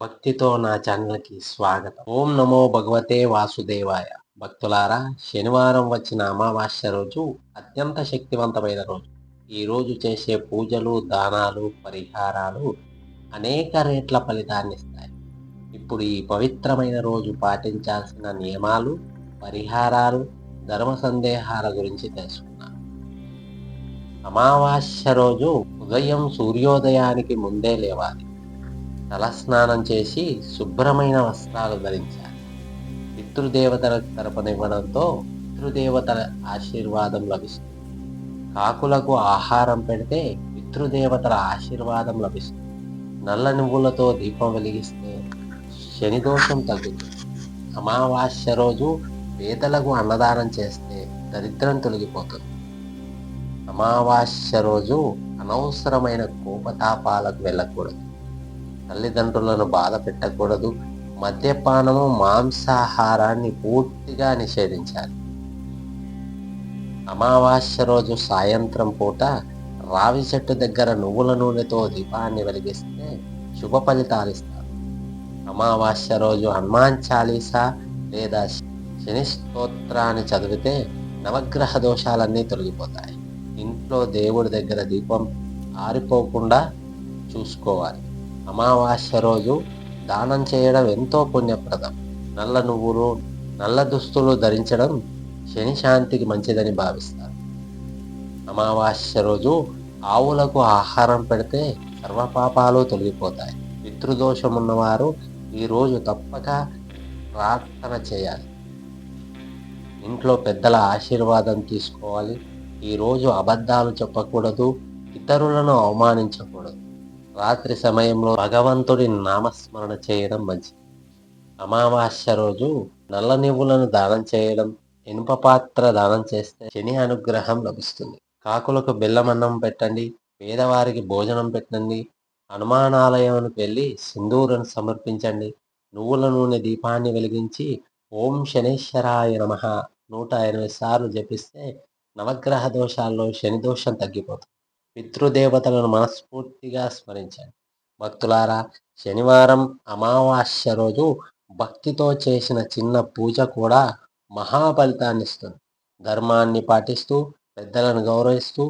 భక్తితో నా ఛానల్కి స్వాగతం. ఓం నమో భగవతే వాసుదేవాయ. భక్తులారా, శనివారం వచ్చిన అమావాస్య రోజు అత్యంత శక్తివంతమైన రోజు. ఈ రోజు చేసే పూజలు, దానాలు, పరిహారాలు అనేక రేట్ల ఫలితాన్నిస్తాయి. ఇప్పుడు ఈ పవిత్రమైన రోజు పాటించాల్సిన నియమాలు, పరిహారాలు, ధర్మ సందేహాల గురించి తెలుసుకున్నాం. అమావాస్య రోజు ఉదయం సూర్యోదయానికి ముందే లేవాలి. తలస్నానం చేసి శుభ్రమైన వస్త్రాలు ధరించాలి. పితృదేవతలకు తరపునివ్వడంతో పితృదేవతల ఆశీర్వాదం లభిస్తుంది. కాకులకు ఆహారం పెడితే పితృదేవతల ఆశీర్వాదం లభిస్తుంది. నల్ల నువ్వులతో దీపం వెలిగిస్తే శని దోషం తగ్గుతుంది. అమావాస్య రోజు పేదలకు అన్నదానం చేస్తే దరిద్రం తొలగిపోతుంది. అమావాస్య రోజు అనవసరమైన కోపతాపాలకు వెళ్ళకూడదు. తల్లిదండ్రులను బాధ పెట్టకూడదు. మద్యపానము, మాంసాహారాన్ని పూర్తిగా నిషేధించాలి. అమావాస్య రోజు సాయంత్రం పూట రావి చెట్టు దగ్గర నువ్వుల నూనెతో దీపాన్ని వెలిగిస్తే శుభ ఫలితాలిస్తారు. అమావాస్య రోజు హనుమాన్ చాలీసా లేదా శని స్తోత్రాన్ని చదివితే నవగ్రహ దోషాలన్నీ తొలగిపోతాయి. ఇంట్లో దేవుడి దగ్గర దీపం ఆరిపోకుండా చూసుకోవాలి. అమావాస్య రోజు దానం చేయడం ఎంతో పుణ్యప్రదం. నల్ల నువ్వులు, నల్ల దుస్తులు ధరించడం శని శాంతికి మంచిదని భావిస్తారు. అమావాస్య రోజు ఆవులకు ఆహారం పెడితే సర్వపాపాలు తొలగిపోతాయి. పితృదోషం ఉన్నవారు ఈరోజు తప్పక ప్రార్థన చేయాలి. ఇంట్లో పెద్దల ఆశీర్వాదం తీసుకోవాలి. ఈరోజు అబద్ధాలు చెప్పకూడదు. ఇతరులను అవమానించకూడదు. రాత్రి సమయంలో భగవంతుడి నామస్మరణ చేయడం మంచిది. అమావాస్య రోజు నల్ల నువ్వులను దానం చేయడం, ఇనుప పాత్ర దానం చేస్తే శని అనుగ్రహం లభిస్తుంది. కాకులకు బెల్లమన్నం పెట్టండి. పేదవారికి భోజనం పెట్టండి. హనుమానాలయానికి వెళ్ళి సింధూరం సమర్పించండి. నువ్వుల నూనె దీపాన్ని వెలిగించి ఓం శనేశ్వరాయ నమః 108 సార్లు జపిస్తే నవగ్రహ దోషాల్లో శని దోషం తగ్గిపోతుంది. పితృదేవతలను మనస్ఫూర్తిగా స్మరించండి. భక్తులారా, శనివారం అమావాస్య రోజు భక్తితో చేసిన చిన్న పూజ కూడా మహాఫలితాన్నిస్తుంది. ధర్మాన్ని పాటిస్తూ, పెద్దలను గౌరవిస్తూ,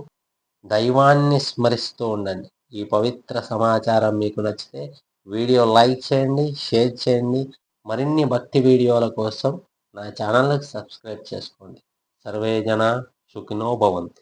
దైవాన్ని స్మరిస్తూ ఉండండి. ఈ పవిత్ర సమాచారం మీకు నచ్చితే వీడియో లైక్ చేయండి, షేర్ చేయండి. మరిన్ని భక్తి వీడియోల కోసం నా ఛానల్కి సబ్స్క్రైబ్ చేసుకోండి. సర్వే జన సుఖినో భవంతు.